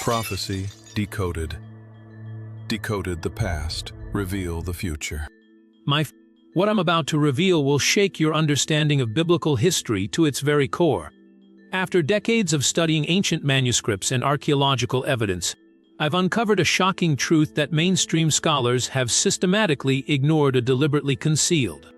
Prophecy decoded. Decoded the past, reveal the future. What I'm about to reveal will shake your understanding of biblical history to its very core. After decades of studying ancient manuscripts and archaeological evidence, I've uncovered a shocking truth that mainstream scholars have systematically ignored or deliberately concealed.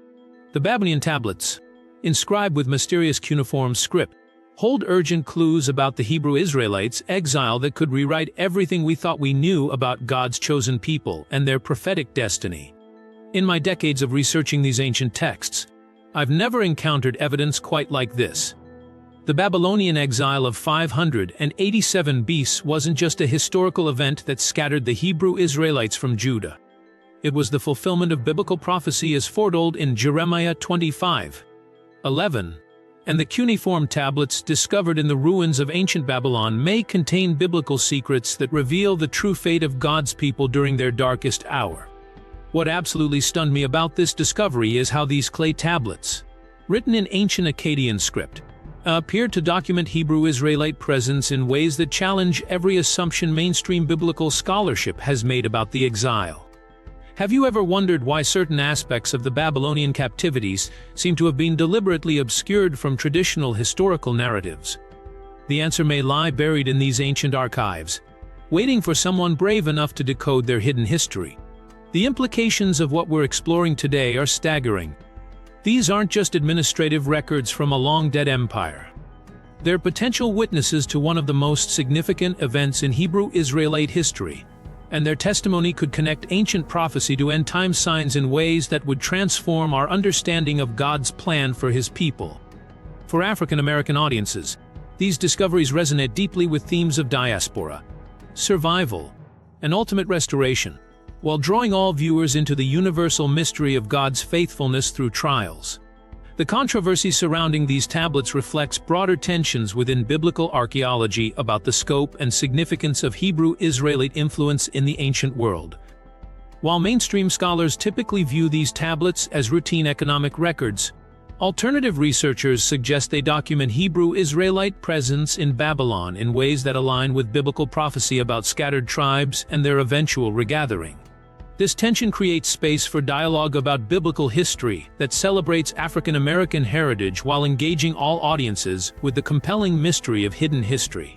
The Babylonian tablets, inscribed with mysterious cuneiform script, hold urgent clues about the Hebrew Israelites' exile that could rewrite everything we thought we knew about God's chosen people and their prophetic destiny. In my decades of researching these ancient texts, I've never encountered evidence quite like this. The Babylonian exile of 587 BC wasn't just a historical event that scattered the Hebrew Israelites from Judah. It was the fulfillment of biblical prophecy as foretold in Jeremiah 25:11. And the cuneiform tablets discovered in the ruins of ancient Babylon may contain biblical secrets that reveal the true fate of God's people during their darkest hour. What absolutely stunned me about this discovery is how these clay tablets, written in ancient Akkadian script, appear to document Hebrew Israelite presence in ways that challenge every assumption mainstream biblical scholarship has made about the exile. Have you ever wondered why certain aspects of the Babylonian captivities seem to have been deliberately obscured from traditional historical narratives? The answer may lie buried in these ancient archives, waiting for someone brave enough to decode their hidden history. The implications of what we're exploring today are staggering. These aren't just administrative records from a long-dead empire. They're potential witnesses to one of the most significant events in Hebrew Israelite history, and their testimony could connect ancient prophecy to end-time signs in ways that would transform our understanding of God's plan for His people. For African-American audiences, these discoveries resonate deeply with themes of diaspora, survival, and ultimate restoration, while drawing all viewers into the universal mystery of God's faithfulness through trials. The controversy surrounding these tablets reflects broader tensions within biblical archaeology about the scope and significance of Hebrew Israelite influence in the ancient world. While mainstream scholars typically view these tablets as routine economic records, alternative researchers suggest they document Hebrew Israelite presence in Babylon in ways that align with biblical prophecy about scattered tribes and their eventual regathering. This tension creates space for dialogue about biblical history that celebrates African American heritage while engaging all audiences with the compelling mystery of hidden history.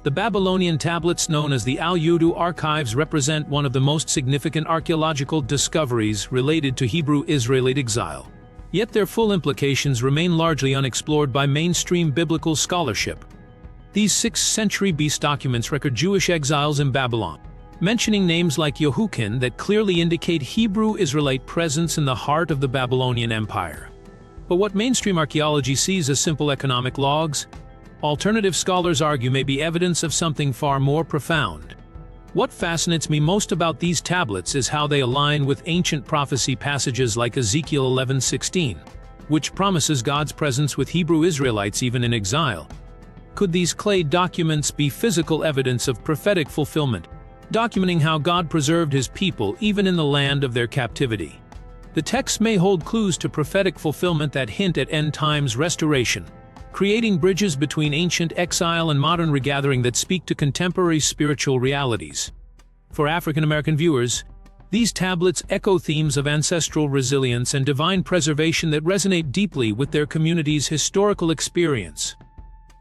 The Babylonian tablets known as the Al-Yahudu Archives represent one of the most significant archaeological discoveries related to Hebrew Israelite exile. Yet their full implications remain largely unexplored by mainstream biblical scholarship. These 6th century BC documents record Jewish exiles in Babylon, mentioning names like Yehukin that clearly indicate Hebrew Israelite presence in the heart of the Babylonian Empire. But what mainstream archaeology sees as simple economic logs, alternative scholars argue may be evidence of something far more profound. What fascinates me most about these tablets is how they align with ancient prophecy passages like Ezekiel 11:16, which promises God's presence with Hebrew Israelites even in exile. Could these clay documents be physical evidence of prophetic fulfillment, documenting how God preserved His people even in the land of their captivity? The texts may hold clues to prophetic fulfillment that hint at end times restoration, creating bridges between ancient exile and modern regathering that speak to contemporary spiritual realities. For African American viewers, these tablets echo themes of ancestral resilience and divine preservation that resonate deeply with their community's historical experience.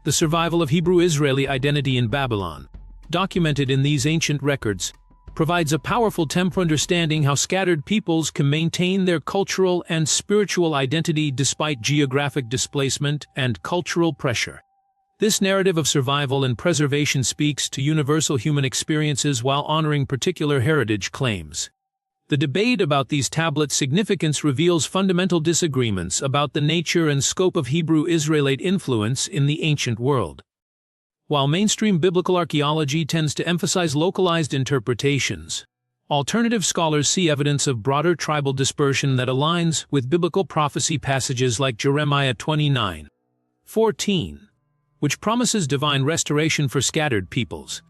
The survival of Hebrew Israeli identity in Babylon, documented in these ancient records, provides a powerful template for understanding how scattered peoples can maintain their cultural and spiritual identity despite geographic displacement and cultural pressure. This narrative of survival and preservation speaks to universal human experiences while honoring particular heritage claims. The debate about these tablets' significance reveals fundamental disagreements about the nature and scope of Hebrew Israelite influence in the ancient world. While mainstream biblical archaeology tends to emphasize localized interpretations, alternative scholars see evidence of broader tribal dispersion that aligns with biblical prophecy passages like Jeremiah 29:14, which promises divine restoration for scattered peoples.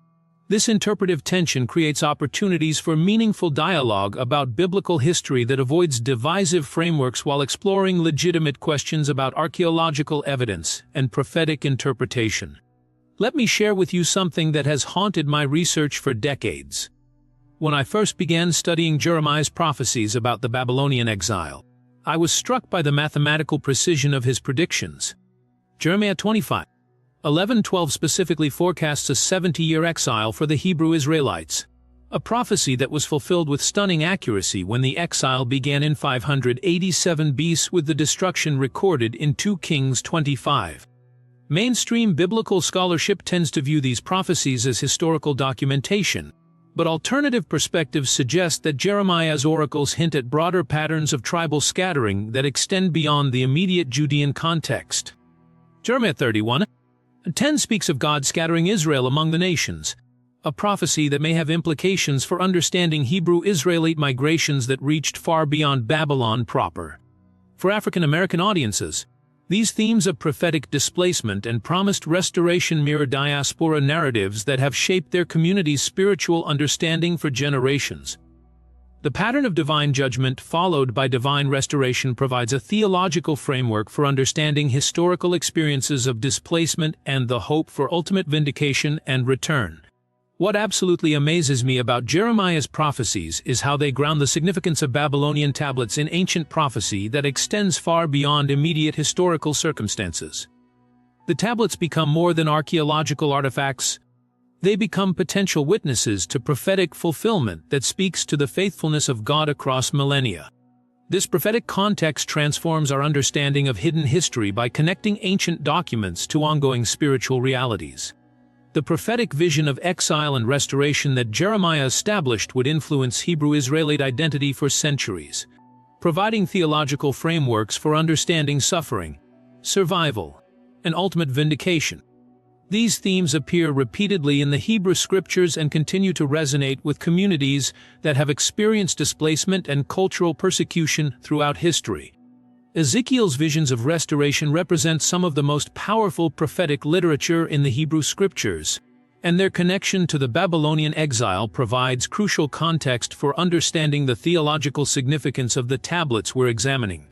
This interpretive tension creates opportunities for meaningful dialogue about biblical history that avoids divisive frameworks while exploring legitimate questions about archaeological evidence and prophetic interpretation. Let me share with you something that has haunted my research for decades. When I first began studying Jeremiah's prophecies about the Babylonian exile, I was struck by the mathematical precision of his predictions. Jeremiah 25:11-12 specifically forecasts a 70-year exile for the Hebrew Israelites, a prophecy that was fulfilled with stunning accuracy when the exile began in 587 BC with the destruction recorded in 2 Kings 25. Mainstream biblical scholarship tends to view these prophecies as historical documentation, but alternative perspectives suggest that Jeremiah's oracles hint at broader patterns of tribal scattering that extend beyond the immediate Judean context. Jeremiah 31:10 speaks of God scattering Israel among the nations, a prophecy that may have implications for understanding Hebrew Israelite migrations that reached far beyond Babylon proper. For African American audiences, these themes of prophetic displacement and promised restoration mirror diaspora narratives that have shaped their community's spiritual understanding for generations. The pattern of divine judgment followed by divine restoration provides a theological framework for understanding historical experiences of displacement and the hope for ultimate vindication and return. What absolutely amazes me about Jeremiah's prophecies is how they ground the significance of Babylonian tablets in ancient prophecy that extends far beyond immediate historical circumstances. The tablets become more than archaeological artifacts. They become potential witnesses to prophetic fulfillment that speaks to the faithfulness of God across millennia. This prophetic context transforms our understanding of hidden history by connecting ancient documents to ongoing spiritual realities. The prophetic vision of exile and restoration that Jeremiah established would influence Hebrew Israelite identity for centuries, providing theological frameworks for understanding suffering, survival, and ultimate vindication. These themes appear repeatedly in the Hebrew scriptures and continue to resonate with communities that have experienced displacement and cultural persecution throughout history. Ezekiel's visions of restoration represent some of the most powerful prophetic literature in the Hebrew scriptures, and their connection to the Babylonian exile provides crucial context for understanding the theological significance of the tablets we're examining.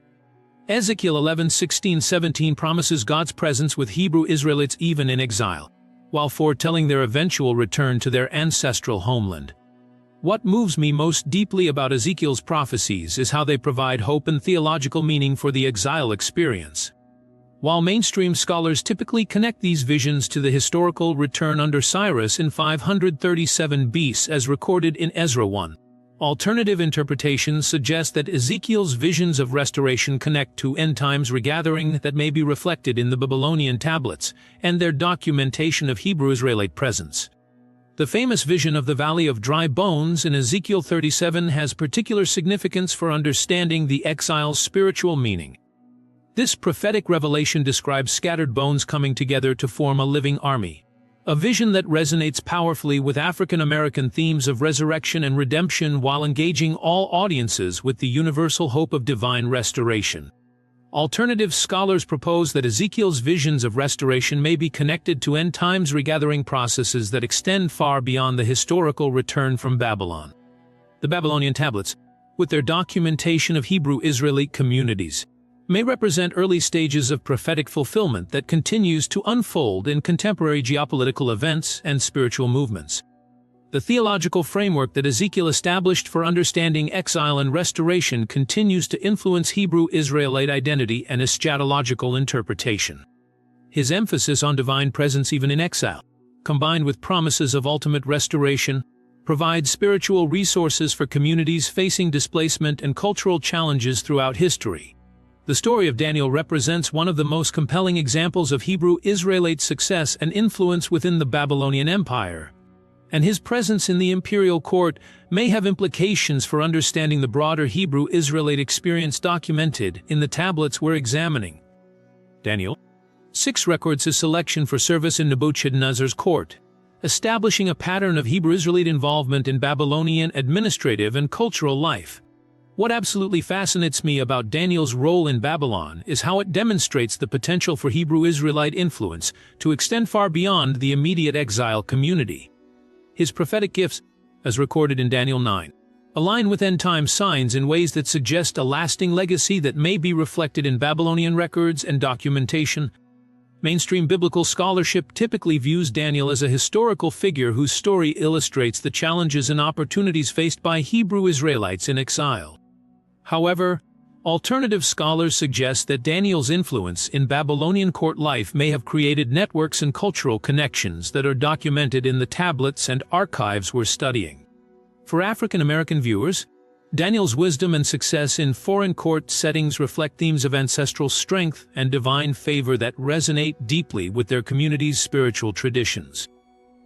Ezekiel 11:16-17 promises God's presence with Hebrew Israelites even in exile, while foretelling their eventual return to their ancestral homeland. What moves me most deeply about Ezekiel's prophecies is how they provide hope and theological meaning for the exile experience. While mainstream scholars typically connect these visions to the historical return under Cyrus in 537 BC as recorded in Ezra 1, alternative interpretations suggest that Ezekiel's visions of restoration connect to end-times regathering that may be reflected in the Babylonian tablets and their documentation of Hebrew Israelite presence. The famous vision of the Valley of Dry Bones in Ezekiel 37 has particular significance for understanding the exile's spiritual meaning. This prophetic revelation describes scattered bones coming together to form a living army, a vision that resonates powerfully with African American themes of resurrection and redemption while engaging all audiences with the universal hope of divine restoration. Alternative scholars propose that Ezekiel's visions of restoration may be connected to end-times regathering processes that extend far beyond the historical return from Babylon. The Babylonian tablets, with their documentation of Hebrew Israelite communities, may represent early stages of prophetic fulfillment that continues to unfold in contemporary geopolitical events and spiritual movements. The theological framework that Ezekiel established for understanding exile and restoration continues to influence Hebrew Israelite identity and eschatological interpretation. His emphasis on divine presence even in exile, combined with promises of ultimate restoration, provides spiritual resources for communities facing displacement and cultural challenges throughout history. The story of Daniel represents one of the most compelling examples of Hebrew Israelite success and influence within the Babylonian Empire, and his presence in the imperial court may have implications for understanding the broader Hebrew Israelite experience documented in the tablets we're examining. Daniel 6 records his selection for service in Nebuchadnezzar's court, establishing a pattern of Hebrew Israelite involvement in Babylonian administrative and cultural life. What absolutely fascinates me about Daniel's role in Babylon is how it demonstrates the potential for Hebrew Israelite influence to extend far beyond the immediate exile community. His prophetic gifts, as recorded in Daniel 9, align with end-time signs in ways that suggest a lasting legacy that may be reflected in Babylonian records and documentation. Mainstream biblical scholarship typically views Daniel as a historical figure whose story illustrates the challenges and opportunities faced by Hebrew Israelites in exile. However, alternative scholars suggest that Daniel's influence in Babylonian court life may have created networks and cultural connections that are documented in the tablets and archives we're studying. For African American viewers, Daniel's wisdom and success in foreign court settings reflect themes of ancestral strength and divine favor that resonate deeply with their community's spiritual traditions.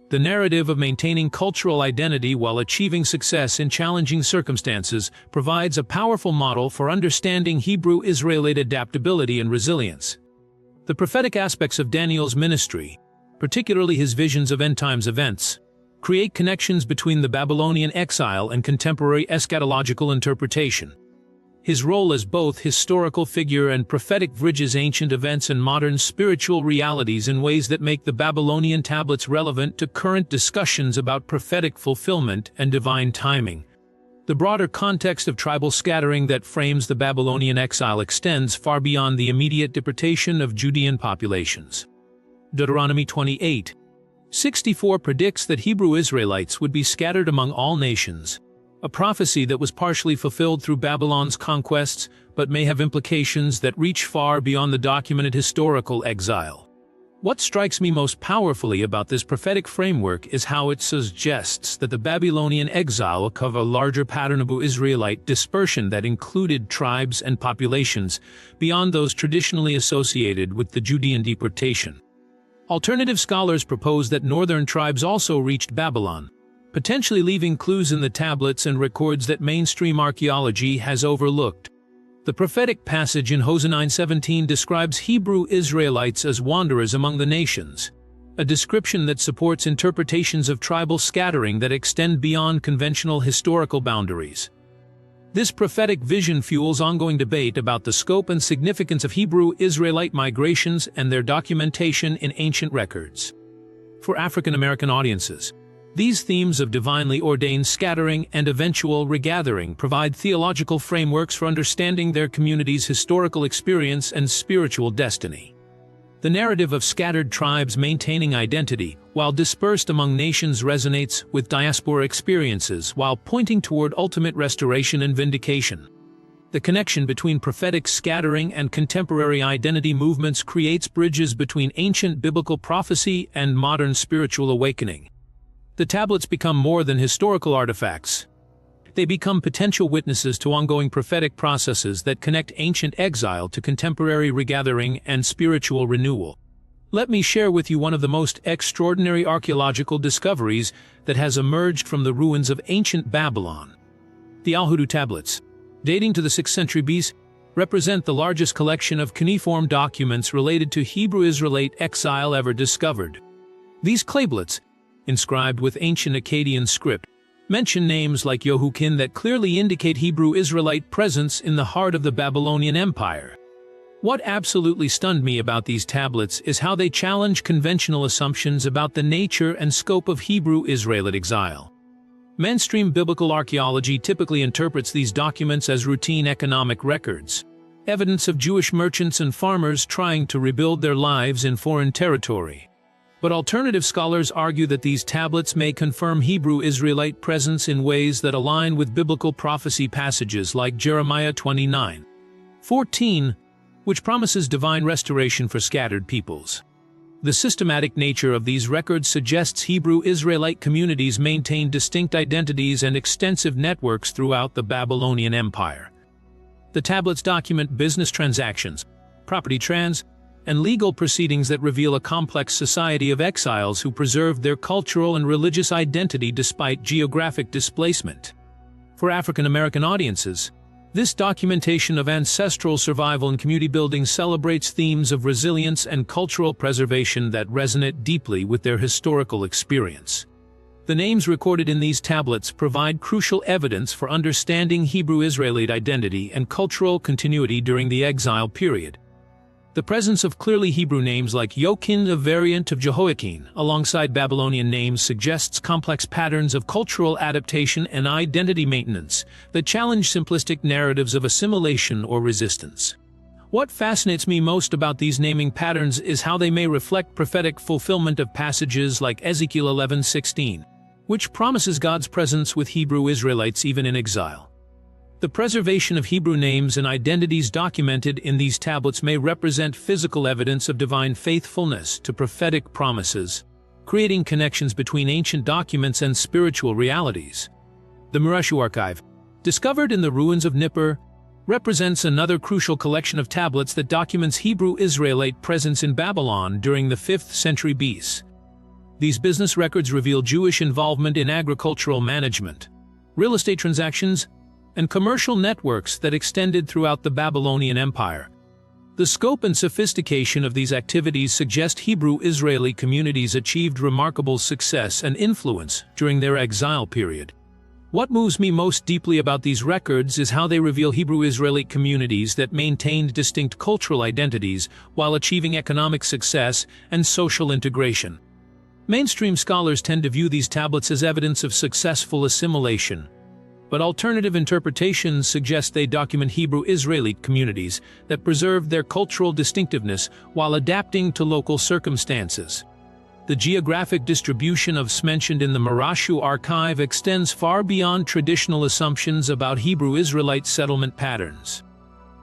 The narrative of maintaining cultural identity while achieving success in challenging circumstances provides a powerful model for understanding Hebrew Israelite adaptability and resilience. The prophetic aspects of Daniel's ministry, particularly his visions of end-times events, create connections between the Babylonian exile and contemporary eschatological interpretation. His role as both historical figure and prophetic bridges ancient events and modern spiritual realities in ways that make the Babylonian tablets relevant to current discussions about prophetic fulfillment and divine timing. The broader context of tribal scattering that frames the Babylonian exile extends far beyond the immediate deportation of Judean populations. Deuteronomy 28:64 predicts that Hebrew Israelites would be scattered among all nations, a prophecy that was partially fulfilled through Babylon's conquests but may have implications that reach far beyond the documented historical exile. What strikes me most powerfully about this prophetic framework is how it suggests that the Babylonian exile will cover a larger pattern of Israelite dispersion that included tribes and populations beyond those traditionally associated with the Judean deportation. Alternative scholars propose that northern tribes also reached Babylon, potentially leaving clues in the tablets and records that mainstream archaeology has overlooked. The prophetic passage in Hosea 9:17 describes Hebrew Israelites as wanderers among the nations, a description that supports interpretations of tribal scattering that extend beyond conventional historical boundaries. This prophetic vision fuels ongoing debate about the scope and significance of Hebrew Israelite migrations and their documentation in ancient records. For African American audiences, these themes of divinely ordained scattering and eventual regathering provide theological frameworks for understanding their community's historical experience and spiritual destiny. The narrative of scattered tribes maintaining identity while dispersed among nations resonates with diaspora experiences while pointing toward ultimate restoration and vindication. The connection between prophetic scattering and contemporary identity movements creates bridges between ancient biblical prophecy and modern spiritual awakening. The tablets become more than historical artifacts. They become potential witnesses to ongoing prophetic processes that connect ancient exile to contemporary regathering and spiritual renewal. Let me share with you one of the most extraordinary archaeological discoveries that has emerged from the ruins of ancient Babylon. The Al-Yahudu tablets, dating to the 6th century BC, represent the largest collection of cuneiform documents related to Hebrew Israelite exile ever discovered. These clablets, inscribed with ancient Akkadian script, mention names like Yehoiakim that clearly indicate Hebrew Israelite presence in the heart of the Babylonian Empire. What absolutely stunned me about these tablets is how they challenge conventional assumptions about the nature and scope of Hebrew Israelite exile. Mainstream biblical archaeology typically interprets these documents as routine economic records, evidence of Jewish merchants and farmers trying to rebuild their lives in foreign territory. But alternative scholars argue that these tablets may confirm Hebrew Israelite presence in ways that align with biblical prophecy passages like Jeremiah 29:14, which promises divine restoration for scattered peoples. The systematic nature of these records suggests Hebrew Israelite communities maintain distinct identities and extensive networks throughout the Babylonian Empire. The tablets document business transactions, property and legal proceedings that reveal a complex society of exiles who preserved their cultural and religious identity despite geographic displacement. For African American audiences, this documentation of ancestral survival and community building celebrates themes of resilience and cultural preservation that resonate deeply with their historical experience. The names recorded in these tablets provide crucial evidence for understanding Hebrew Israelite identity and cultural continuity during the exile period. The presence of clearly Hebrew names like Yokin, a variant of Jehoiakim, alongside Babylonian names suggests complex patterns of cultural adaptation and identity maintenance that challenge simplistic narratives of assimilation or resistance. What fascinates me most about these naming patterns is how they may reflect prophetic fulfillment of passages like Ezekiel 11:16, which promises God's presence with Hebrew Israelites even in exile. The preservation of Hebrew names and identities documented in these tablets may represent physical evidence of divine faithfulness to prophetic promises, creating connections between ancient documents and spiritual realities. The Al-Yahudu Archive, discovered in the ruins of Nippur, represents another crucial collection of tablets that documents Hebrew Israelite presence in Babylon during the 5th century BC. These business records reveal Jewish involvement in agricultural management, real estate transactions, and commercial networks that extended throughout the Babylonian Empire. The scope and sophistication of these activities suggest Hebrew Israeli communities achieved remarkable success and influence during their exile period. What moves me most deeply about these records is how they reveal Hebrew Israelite communities that maintained distinct cultural identities while achieving economic success and social integration. Mainstream scholars tend to view these tablets as evidence of successful assimilation, but alternative interpretations suggest they document Hebrew Israelite communities that preserved their cultural distinctiveness while adapting to local circumstances. The geographic distribution of mentioned in the Al-Yahudu Archive extends far beyond traditional assumptions about Hebrew Israelite settlement patterns.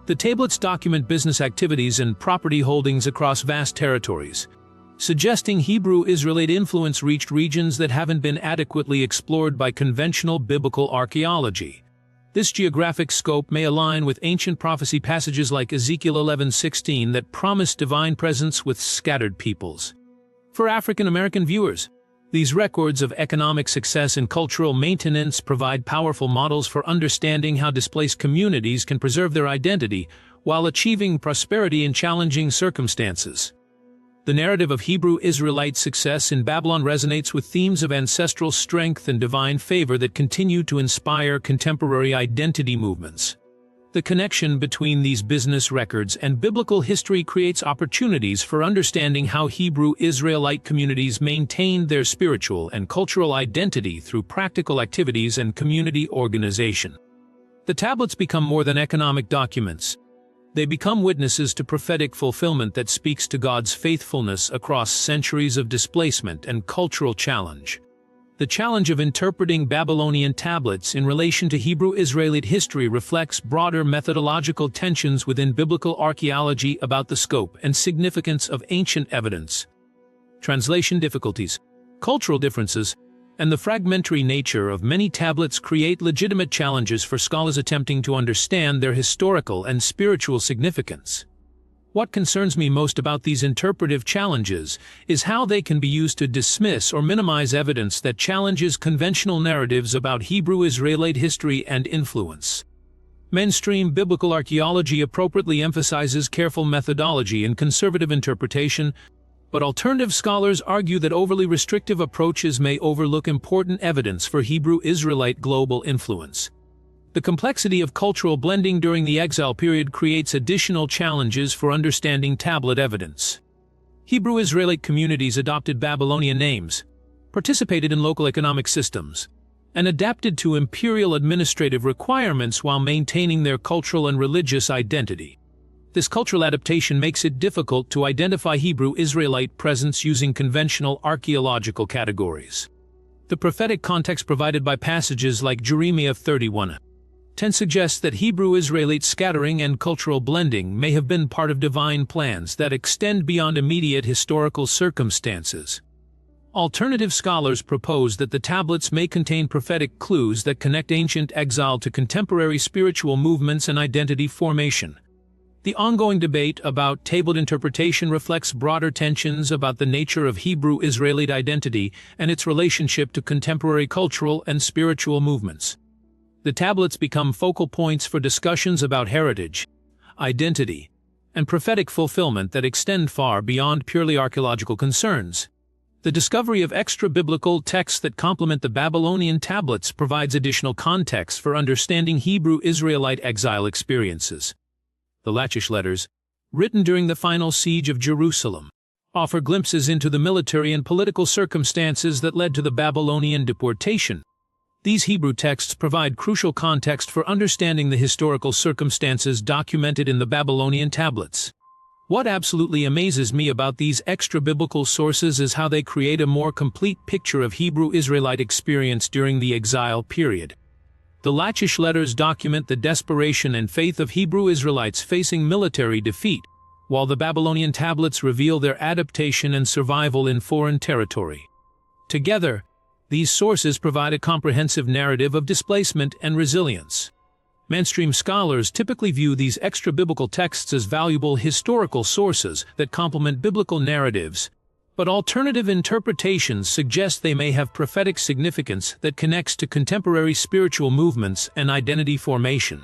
The tablets document business activities and property holdings across vast territories, suggesting Hebrew Israelite influence reached regions that haven't been adequately explored by conventional biblical archaeology. This geographic scope may align with ancient prophecy passages like Ezekiel 11:16 that promise divine presence with scattered peoples. For African American viewers, these records of economic success and cultural maintenance provide powerful models for understanding how displaced communities can preserve their identity while achieving prosperity in challenging circumstances. The narrative of Hebrew Israelite success in Babylon resonates with themes of ancestral strength and divine favor that continue to inspire contemporary identity movements. The connection between these business records and biblical history creates opportunities for understanding how Hebrew Israelite communities maintained their spiritual and cultural identity through practical activities and community organization. The tablets become more than economic documents. They become witnesses to prophetic fulfillment that speaks to God's faithfulness across centuries of displacement and cultural challenge. The challenge of interpreting Babylonian tablets in relation to Hebrew Israelite history reflects broader methodological tensions within biblical archaeology about the scope and significance of ancient evidence. Translation difficulties, cultural differences, and the fragmentary nature of many tablets create legitimate challenges for scholars attempting to understand their historical and spiritual significance. What concerns me most about these interpretive challenges is how they can be used to dismiss or minimize evidence that challenges conventional narratives about Hebrew Israelite history and influence. Mainstream biblical archaeology appropriately emphasizes careful methodology and conservative interpretation, but alternative scholars argue that overly restrictive approaches may overlook important evidence for Hebrew Israelite global influence. The complexity of cultural blending during the exile period creates additional challenges for understanding tablet evidence. Hebrew Israelite communities adopted Babylonian names, participated in local economic systems, and adapted to imperial administrative requirements while maintaining their cultural and religious identity. This cultural adaptation makes it difficult to identify Hebrew Israelite presence using conventional archaeological categories. The prophetic context provided by passages like Jeremiah 31:10 suggests that Hebrew Israelite scattering and cultural blending may have been part of divine plans that extend beyond immediate historical circumstances. Alternative scholars propose that the tablets may contain prophetic clues that connect ancient exile to contemporary spiritual movements and identity formation. The ongoing debate about tablet interpretation reflects broader tensions about the nature of Hebrew Israelite identity and its relationship to contemporary cultural and spiritual movements. The tablets become focal points for discussions about heritage, identity, and prophetic fulfillment that extend far beyond purely archaeological concerns. The discovery of extra-biblical texts that complement the Babylonian tablets provides additional context for understanding Hebrew Israelite exile experiences. The Lachish letters, written during the final siege of Jerusalem, offer glimpses into the military and political circumstances that led to the Babylonian deportation. These Hebrew texts provide crucial context for understanding the historical circumstances documented in the Babylonian tablets. What absolutely amazes me about these extra-biblical sources is how they create a more complete picture of Hebrew Israelite experience during the exile period. The Lachish letters document the desperation and faith of Hebrew Israelites facing military defeat, while the Babylonian tablets reveal their adaptation and survival in foreign territory. Together, these sources provide a comprehensive narrative of displacement and resilience. Mainstream scholars typically view these extra-biblical texts as valuable historical sources that complement biblical narratives, but alternative interpretations suggest they may have prophetic significance that connects to contemporary spiritual movements and identity formation.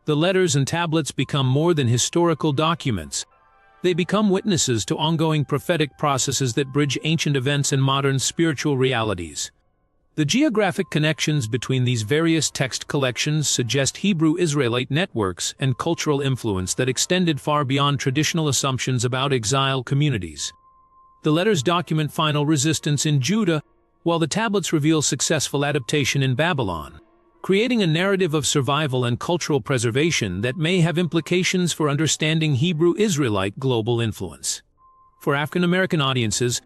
The letters and tablets become more than historical documents. They become witnesses to ongoing prophetic processes that bridge ancient events and modern spiritual realities. The geographic connections between these various text collections suggest Hebrew Israelite networks and cultural influence that extended far beyond traditional assumptions about exile communities. The letters document final resistance in Judah, while the tablets reveal successful adaptation in Babylon, creating a narrative of survival and cultural preservation that may have implications for understanding Hebrew Israelite global influence. For African American audiences,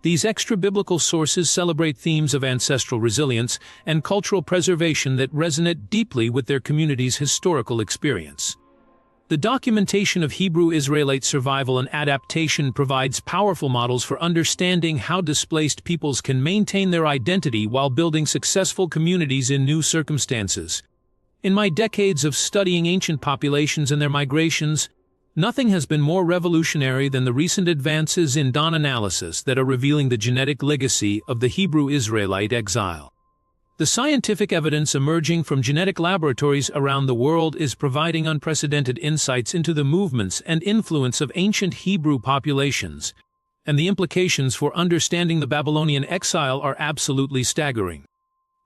these extra-biblical sources celebrate themes of ancestral resilience and cultural preservation that resonate deeply with their community's historical experience. The documentation of Hebrew Israelite survival and adaptation provides powerful models for understanding how displaced peoples can maintain their identity while building successful communities in new circumstances. In my decades of studying ancient populations and their migrations, nothing has been more revolutionary than the recent advances in dawn analysis that are revealing the genetic legacy of the Hebrew Israelite exile. The scientific evidence emerging from genetic laboratories around the world is providing unprecedented insights into the movements and influence of ancient Hebrew populations, and the implications for understanding the Babylonian exile are absolutely staggering.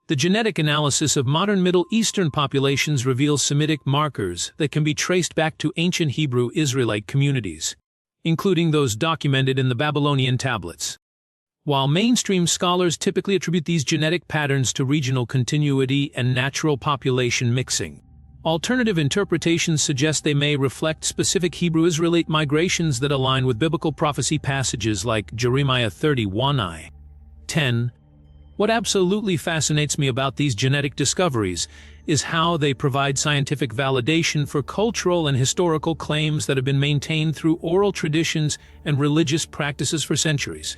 The genetic analysis of modern Middle Eastern populations reveals Semitic markers that can be traced back to ancient Hebrew Israelite communities, including those documented in the Babylonian tablets. While mainstream scholars typically attribute these genetic patterns to regional continuity and natural population mixing, alternative interpretations suggest they may reflect specific Hebrew Israelite migrations that align with biblical prophecy passages like Jeremiah 31:10. What absolutely fascinates me about these genetic discoveries is how they provide scientific validation for cultural and historical claims that have been maintained through oral traditions and religious practices for centuries.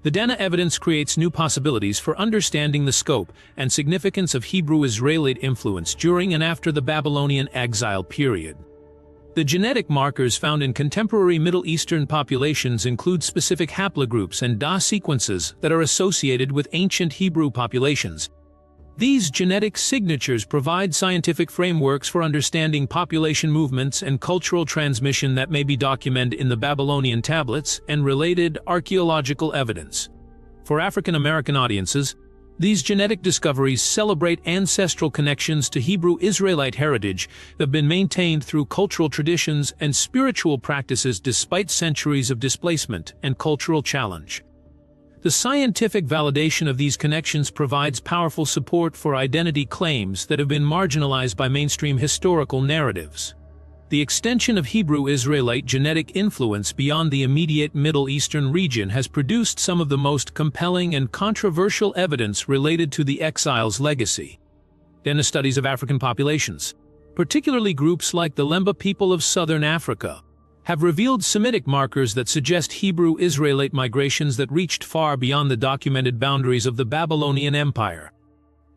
The DNA evidence creates new possibilities for understanding the scope and significance of Hebrew Israelite influence during and after the Babylonian exile period. The genetic markers found in contemporary Middle Eastern populations include specific haplogroups and DNA sequences that are associated with ancient Hebrew populations. These genetic signatures provide scientific frameworks for understanding population movements and cultural transmission that may be documented in the Babylonian tablets and related archaeological evidence. For African American audiences, these genetic discoveries celebrate ancestral connections to Hebrew Israelite heritage that have been maintained through cultural traditions and spiritual practices despite centuries of displacement and cultural challenge. The scientific validation of these connections provides powerful support for identity claims that have been marginalized by mainstream historical narratives. The extension of Hebrew Israelite genetic influence beyond the immediate Middle Eastern region has produced some of the most compelling and controversial evidence related to the exile's legacy. DNA studies of African populations, particularly groups like the Lemba people of southern Africa, have revealed Semitic markers that suggest Hebrew Israelite migrations that reached far beyond the documented boundaries of the Babylonian Empire.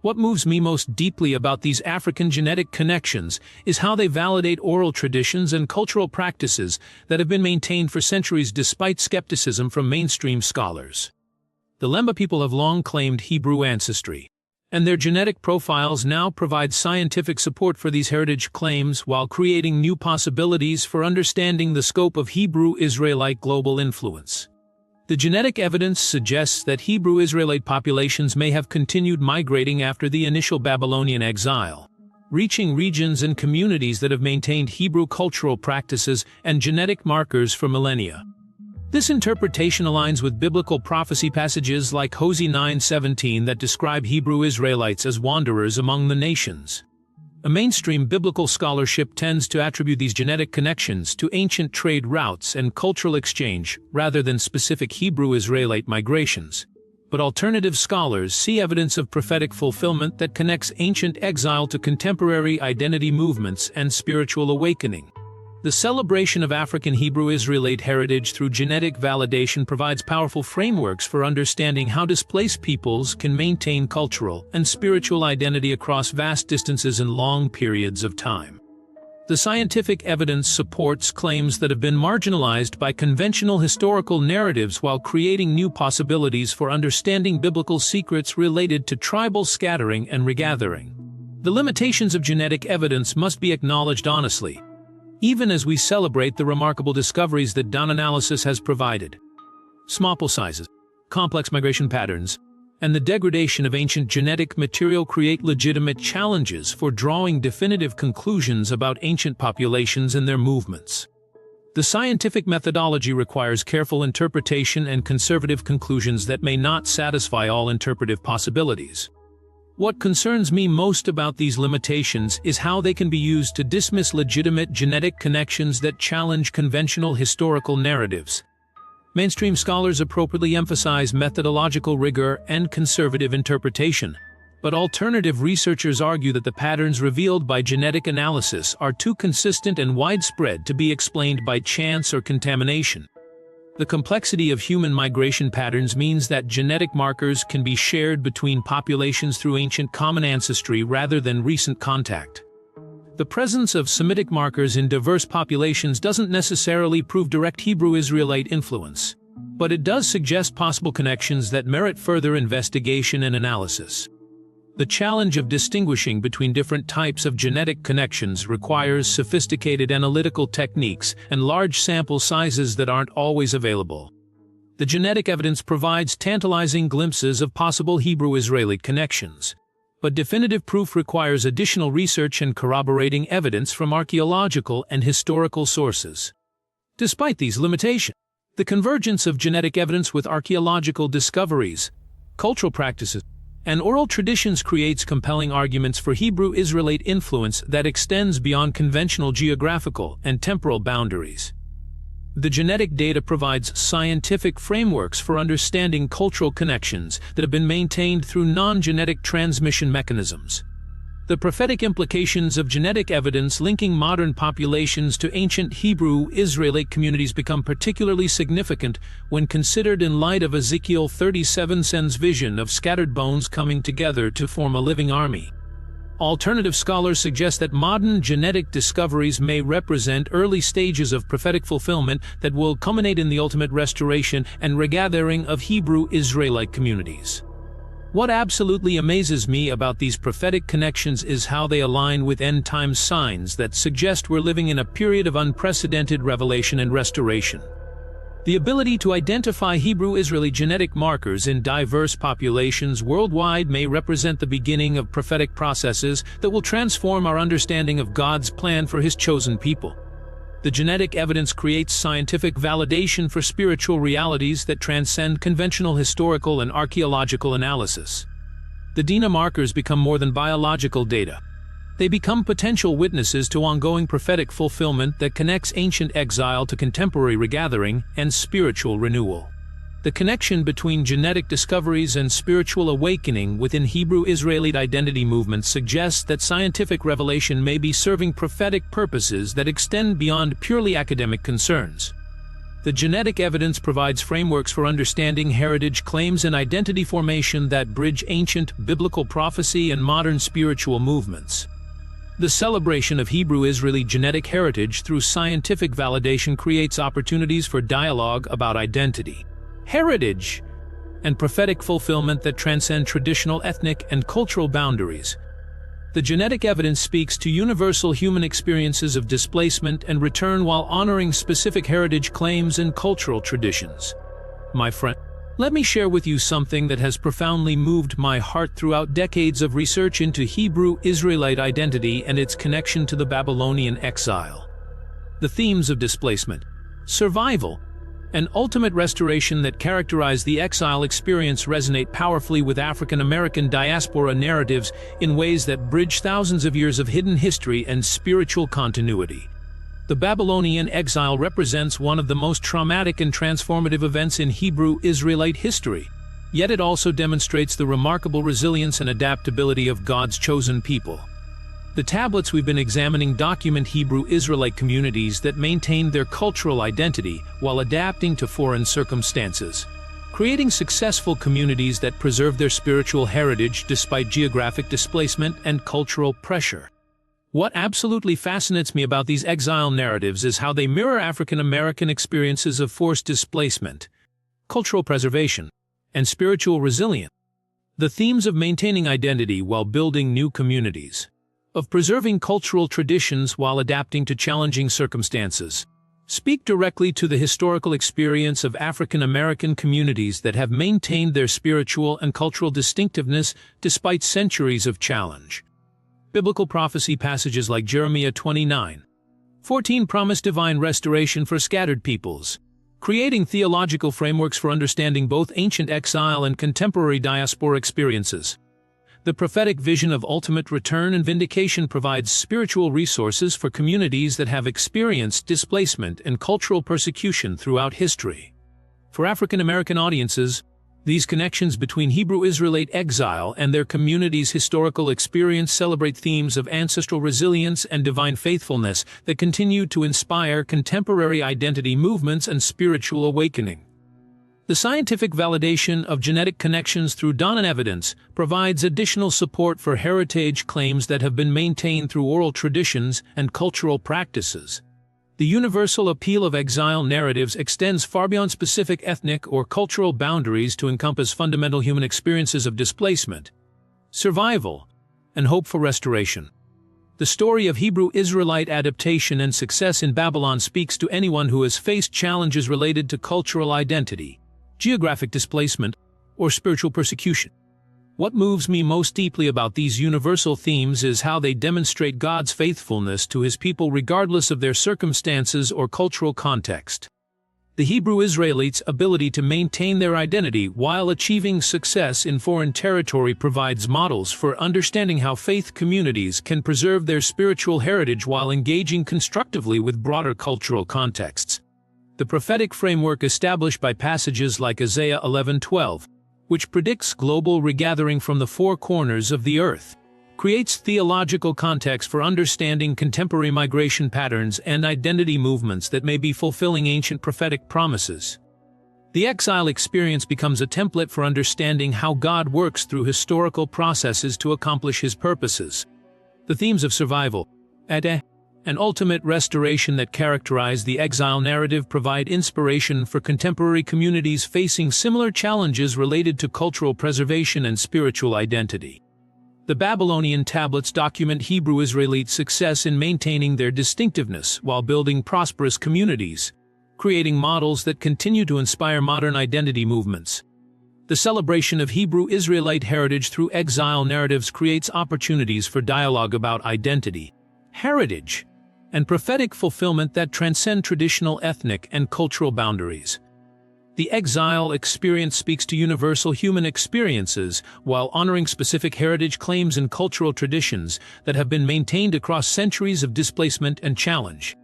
What moves me most deeply about these African genetic connections is how they validate oral traditions and cultural practices that have been maintained for centuries despite skepticism from mainstream scholars. The Lemba people have long claimed Hebrew ancestry, and their genetic profiles now provide scientific support for these heritage claims while creating new possibilities for understanding the scope of Hebrew Israelite global influence. The genetic evidence suggests that Hebrew Israelite populations may have continued migrating after the initial Babylonian exile, reaching regions and communities that have maintained Hebrew cultural practices and genetic markers for millennia. This interpretation aligns with biblical prophecy passages like Hosea 9:17 that describe Hebrew Israelites as wanderers among the nations. A mainstream biblical scholarship tends to attribute these genetic connections to ancient trade routes and cultural exchange rather than specific Hebrew Israelite migrations. But alternative scholars see evidence of prophetic fulfillment that connects ancient exile to contemporary identity movements and spiritual awakening. The celebration of African Hebrew Israelite heritage through genetic validation provides powerful frameworks for understanding how displaced peoples can maintain cultural and spiritual identity across vast distances and long periods of time. The scientific evidence supports claims that have been marginalized by conventional historical narratives while creating new possibilities for understanding biblical secrets related to tribal scattering and regathering. The limitations of genetic evidence must be acknowledged honestly, even as we celebrate the remarkable discoveries that data analysis has provided. Small sizes, complex migration patterns, and the degradation of ancient genetic material create legitimate challenges for drawing definitive conclusions about ancient populations and their movements. The scientific methodology requires careful interpretation and conservative conclusions that may not satisfy all interpretive possibilities. What concerns me most about these limitations is how they can be used to dismiss legitimate genetic connections that challenge conventional historical narratives. Mainstream scholars appropriately emphasize methodological rigor and conservative interpretation, but alternative researchers argue that the patterns revealed by genetic analysis are too consistent and widespread to be explained by chance or contamination. The complexity of human migration patterns means that genetic markers can be shared between populations through ancient common ancestry rather than recent contact. The presence of Semitic markers in diverse populations doesn't necessarily prove direct Hebrew Israelite influence, but it does suggest possible connections that merit further investigation and analysis. The challenge of distinguishing between different types of genetic connections requires sophisticated analytical techniques and large sample sizes that aren't always available. The genetic evidence provides tantalizing glimpses of possible Hebrew Israelite connections, but definitive proof requires additional research and corroborating evidence from archaeological and historical sources. Despite these limitations, the convergence of genetic evidence with archaeological discoveries, cultural practices, and oral traditions creates compelling arguments for Hebrew Israelite influence that extends beyond conventional geographical and temporal boundaries. The genetic data provides scientific frameworks for understanding cultural connections that have been maintained through non-genetic transmission mechanisms. The prophetic implications of genetic evidence linking modern populations to ancient Hebrew Israelite communities become particularly significant when considered in light of Ezekiel 37:7's vision of scattered bones coming together to form a living army. Alternative scholars suggest that modern genetic discoveries may represent early stages of prophetic fulfillment that will culminate in the ultimate restoration and regathering of Hebrew Israelite communities. What absolutely amazes me about these prophetic connections is how they align with end-time signs that suggest we're living in a period of unprecedented revelation and restoration. The ability to identify Hebrew Israeli genetic markers in diverse populations worldwide may represent the beginning of prophetic processes that will transform our understanding of God's plan for His chosen people. The genetic evidence creates scientific validation for spiritual realities that transcend conventional historical and archaeological analysis. The DNA markers become more than biological data. They become potential witnesses to ongoing prophetic fulfillment that connects ancient exile to contemporary regathering and spiritual renewal. The connection between genetic discoveries and spiritual awakening within Hebrew Israelite identity movements suggests that scientific revelation may be serving prophetic purposes that extend beyond purely academic concerns. The genetic evidence provides frameworks for understanding heritage claims and identity formation that bridge ancient biblical prophecy and modern spiritual movements. The celebration of Hebrew Israeli genetic heritage through scientific validation creates opportunities for dialogue about identity, heritage, and prophetic fulfillment that transcend traditional ethnic and cultural boundaries. The genetic evidence speaks to universal human experiences of displacement and return while honoring specific heritage claims and cultural traditions. My friend, let me share with you something that has profoundly moved my heart throughout decades of research into Hebrew Israelite identity and its connection to the Babylonian exile. The themes of displacement, survival, and ultimate restoration that characterize the exile experience resonate powerfully with African American diaspora narratives in ways that bridge thousands of years of hidden history and spiritual continuity. The Babylonian exile represents one of the most traumatic and transformative events in Hebrew Israelite history, yet it also demonstrates the remarkable resilience and adaptability of God's chosen people. The tablets we've been examining document Hebrew Israelite communities that maintained their cultural identity while adapting to foreign circumstances, creating successful communities that preserve their spiritual heritage despite geographic displacement and cultural pressure. What absolutely fascinates me about these exile narratives is how they mirror African American experiences of forced displacement, cultural preservation, and spiritual resilience. The themes of maintaining identity while building new communities, of preserving cultural traditions while adapting to challenging circumstances, speak directly to the historical experience of African American communities that have maintained their spiritual and cultural distinctiveness despite centuries of challenge. Biblical prophecy passages like Jeremiah 29:14 promise divine restoration for scattered peoples, creating theological frameworks for understanding both ancient exile and contemporary diaspora experiences. The prophetic vision of ultimate return and vindication provides spiritual resources for communities that have experienced displacement and cultural persecution throughout history. For African American audiences, these connections between Hebrew Israelite exile and their community's historical experience celebrate themes of ancestral resilience and divine faithfulness that continue to inspire contemporary identity movements and spiritual awakening. The scientific validation of genetic connections through DNA evidence provides additional support for heritage claims that have been maintained through oral traditions and cultural practices. The universal appeal of exile narratives extends far beyond specific ethnic or cultural boundaries to encompass fundamental human experiences of displacement, survival, and hope for restoration. The story of Hebrew Israelite adaptation and success in Babylon speaks to anyone who has faced challenges related to cultural identity, geographic displacement, or spiritual persecution. What moves me most deeply about these universal themes is how they demonstrate God's faithfulness to His people regardless of their circumstances or cultural context. The Hebrew Israelites' ability to maintain their identity while achieving success in foreign territory provides models for understanding how faith communities can preserve their spiritual heritage while engaging constructively with broader cultural contexts. The prophetic framework established by passages like Isaiah 11:12, which predicts global regathering from the four corners of the earth, creates theological context for understanding contemporary migration patterns and identity movements that may be fulfilling ancient prophetic promises. The exile experience becomes a template for understanding how God works through historical processes to accomplish His purposes. The themes of survival, and ultimate restoration that characterize the exile narrative provide inspiration for contemporary communities facing similar challenges related to cultural preservation and spiritual identity. The Babylonian tablets document Hebrew Israelite success in maintaining their distinctiveness while building prosperous communities, creating models that continue to inspire modern identity movements. The celebration of Hebrew Israelite heritage through exile narratives creates opportunities for dialogue about identity, heritage, and prophetic fulfillment that transcend traditional ethnic and cultural boundaries. The exile experience speaks to universal human experiences while honoring specific heritage claims and cultural traditions that have been maintained across centuries of displacement and challenge.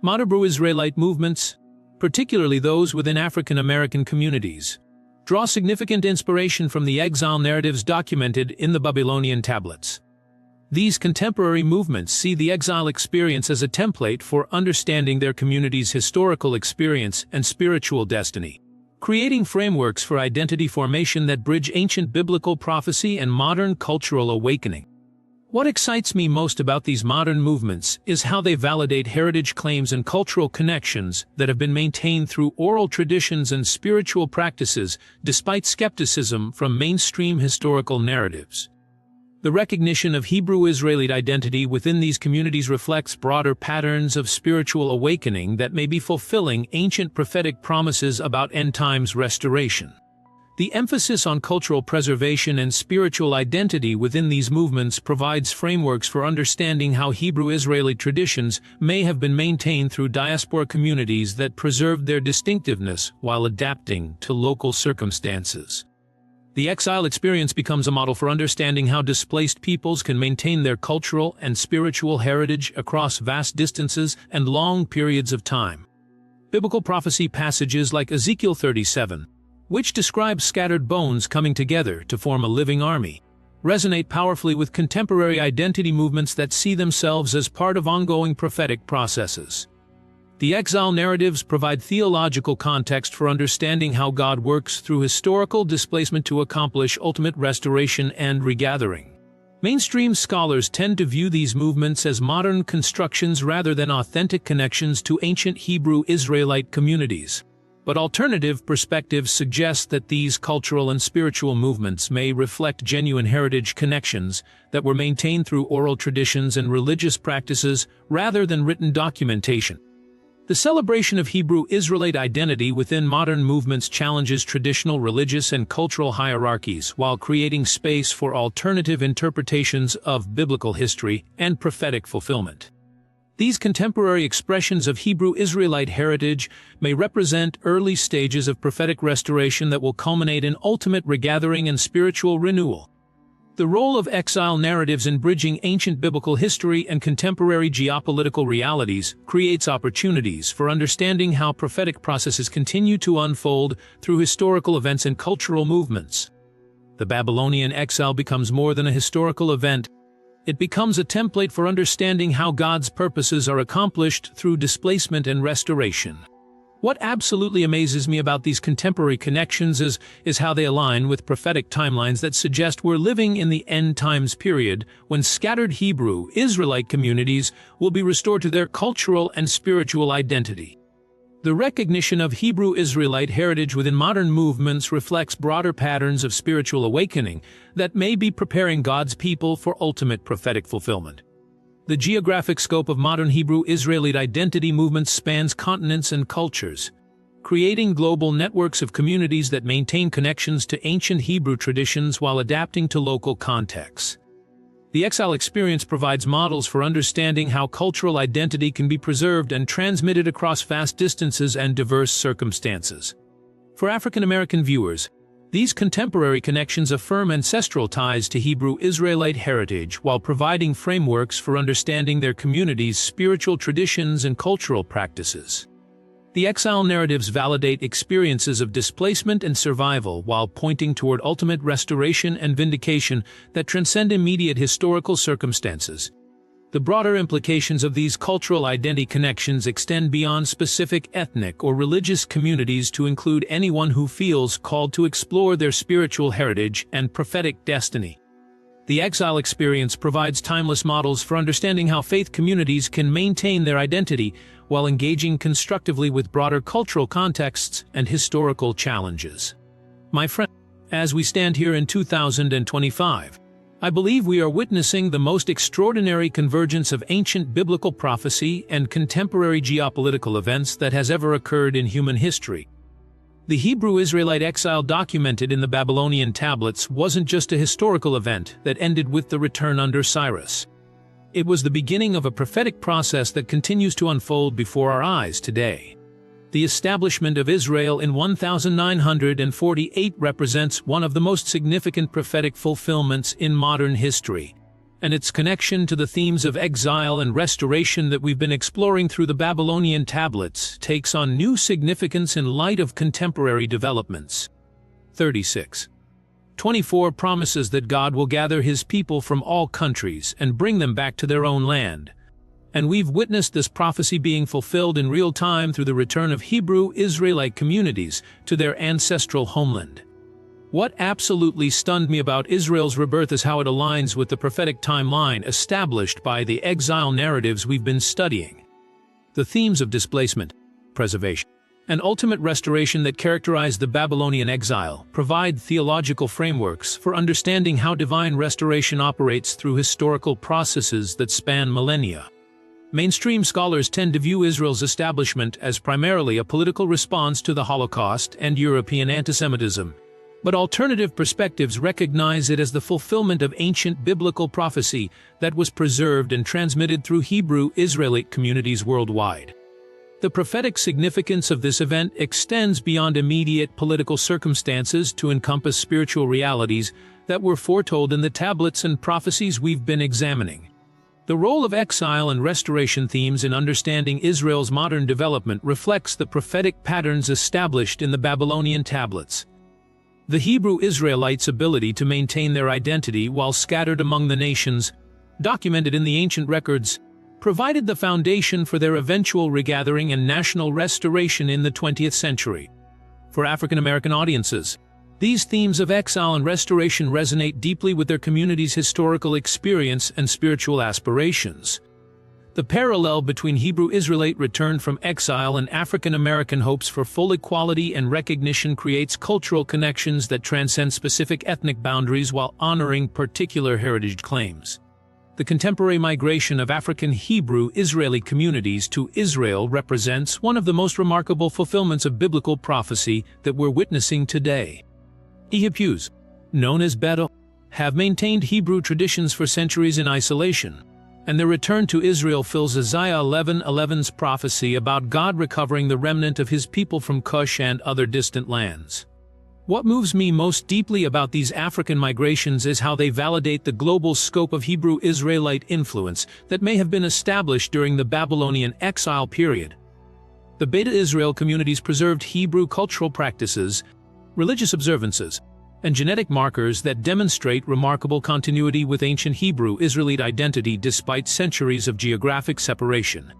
Modern Hebrew Israelite movements, particularly those within African American communities, draw significant inspiration from the exile narratives documented in the Babylonian tablets. These contemporary movements see the exile experience as a template for understanding their community's historical experience and spiritual destiny, creating frameworks for identity formation that bridge ancient biblical prophecy and modern cultural awakening. What excites me most about these modern movements is how they validate heritage claims and cultural connections that have been maintained through oral traditions and spiritual practices despite skepticism from mainstream historical narratives. The recognition of Hebrew Israelite identity within these communities reflects broader patterns of spiritual awakening that may be fulfilling ancient prophetic promises about end-times restoration. The emphasis on cultural preservation and spiritual identity within these movements provides frameworks for understanding how Hebrew Israelite traditions may have been maintained through diaspora communities that preserved their distinctiveness while adapting to local circumstances. The exile experience becomes a model for understanding how displaced peoples can maintain their cultural and spiritual heritage across vast distances and long periods of time. Biblical prophecy passages like Ezekiel 37, which describes scattered bones coming together to form a living army, resonate powerfully with contemporary identity movements that see themselves as part of ongoing prophetic processes. The exile narratives provide theological context for understanding how God works through historical displacement to accomplish ultimate restoration and regathering. Mainstream scholars tend to view these movements as modern constructions rather than authentic connections to ancient Hebrew Israelite communities. But alternative perspectives suggest that these cultural and spiritual movements may reflect genuine heritage connections that were maintained through oral traditions and religious practices rather than written documentation. The celebration of Hebrew Israelite identity within modern movements challenges traditional religious and cultural hierarchies while creating space for alternative interpretations of biblical history and prophetic fulfillment. These contemporary expressions of Hebrew Israelite heritage may represent early stages of prophetic restoration that will culminate in ultimate regathering and spiritual renewal. The role of exile narratives in bridging ancient biblical history and contemporary geopolitical realities creates opportunities for understanding how prophetic processes continue to unfold through historical events and cultural movements. The Babylonian exile becomes more than a historical event. It becomes a template for understanding how God's purposes are accomplished through displacement and restoration. What absolutely amazes me about these contemporary connections is how they align with prophetic timelines that suggest we're living in the end times period when scattered Hebrew Israelite communities will be restored to their cultural and spiritual identity. The recognition of Hebrew Israelite heritage within modern movements reflects broader patterns of spiritual awakening that may be preparing God's people for ultimate prophetic fulfillment. The geographic scope of modern Hebrew Israelite identity movements spans continents and cultures, creating global networks of communities that maintain connections to ancient Hebrew traditions while adapting to local contexts. The exile experience provides models for understanding how cultural identity can be preserved and transmitted across vast distances and diverse circumstances. For African American viewers, these contemporary connections affirm ancestral ties to Hebrew Israelite heritage while providing frameworks for understanding their communities' spiritual traditions and cultural practices. The exile narratives validate experiences of displacement and survival while pointing toward ultimate restoration and vindication that transcend immediate historical circumstances. The broader implications of these cultural identity connections extend beyond specific ethnic or religious communities to include anyone who feels called to explore their spiritual heritage and prophetic destiny. The exile experience provides timeless models for understanding how faith communities can maintain their identity while engaging constructively with broader cultural contexts and historical challenges. My friend, as we stand here in 2025, I believe we are witnessing the most extraordinary convergence of ancient biblical prophecy and contemporary geopolitical events that has ever occurred in human history. The Hebrew Israelite exile documented in the Babylonian tablets wasn't just a historical event that ended with the return under Cyrus. It was the beginning of a prophetic process that continues to unfold before our eyes today. The establishment of Israel in 1948 represents one of the most significant prophetic fulfillments in modern history, and its connection to the themes of exile and restoration that we've been exploring through the Babylonian tablets takes on new significance in light of contemporary developments. 36:24 promises that God will gather His people from all countries and bring them back to their own land. And we've witnessed this prophecy being fulfilled in real time through the return of Hebrew Israelite communities to their ancestral homeland. What absolutely stunned me about Israel's rebirth is how it aligns with the prophetic timeline established by the exile narratives we've been studying. The themes of displacement, preservation, and ultimate restoration that characterize the Babylonian exile provide theological frameworks for understanding how divine restoration operates through historical processes that span millennia. Mainstream scholars tend to view Israel's establishment as primarily a political response to the Holocaust and European antisemitism, But alternative perspectives recognize it as the fulfillment of ancient biblical prophecy that was preserved and transmitted through Hebrew Israelite communities worldwide. The prophetic significance of this event extends beyond immediate political circumstances to encompass spiritual realities that were foretold in the tablets and prophecies we've been examining. The role of exile and restoration themes in understanding Israel's modern development reflects the prophetic patterns established in the Babylonian tablets. The Hebrew Israelites' ability to maintain their identity while scattered among the nations, documented in the ancient records, provided the foundation for their eventual regathering and national restoration in the 20th century. For African American audiences, these themes of exile and restoration resonate deeply with their community's historical experience and spiritual aspirations. The parallel between Hebrew Israelite return from exile and African American hopes for full equality and recognition creates cultural connections that transcend specific ethnic boundaries while honoring particular heritage claims. The contemporary migration of African Hebrew Israeli communities to Israel represents one of the most remarkable fulfillments of biblical prophecy that we're witnessing today. Hebrews, known as Bethel, have maintained Hebrew traditions for centuries in isolation, and their return to Israel fills Isaiah 11:11's prophecy about God recovering the remnant of his people from Cush and other distant lands. What moves me most deeply about these African migrations is how they validate the global scope of Hebrew Israelite influence that may have been established during the Babylonian exile period. The Beta Israel communities preserved Hebrew cultural practices, religious observances, and genetic markers that demonstrate remarkable continuity with ancient Hebrew Israelite identity despite centuries of geographic separation.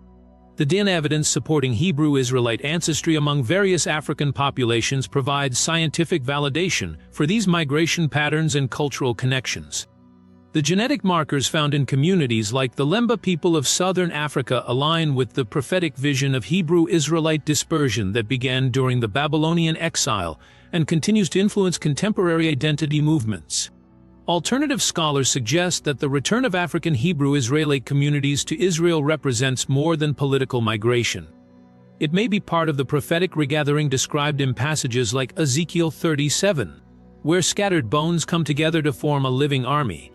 The DNA evidence supporting Hebrew Israelite ancestry among various African populations provides scientific validation for these migration patterns and cultural connections. The genetic markers found in communities like the Lemba people of southern Africa align with the prophetic vision of Hebrew Israelite dispersion that began during the Babylonian exile and continues to influence contemporary identity movements. Alternative scholars suggest that the return of African Hebrew Israelite communities to Israel represents more than political migration. It may be part of the prophetic regathering described in passages like Ezekiel 37, where scattered bones come together to form a living army.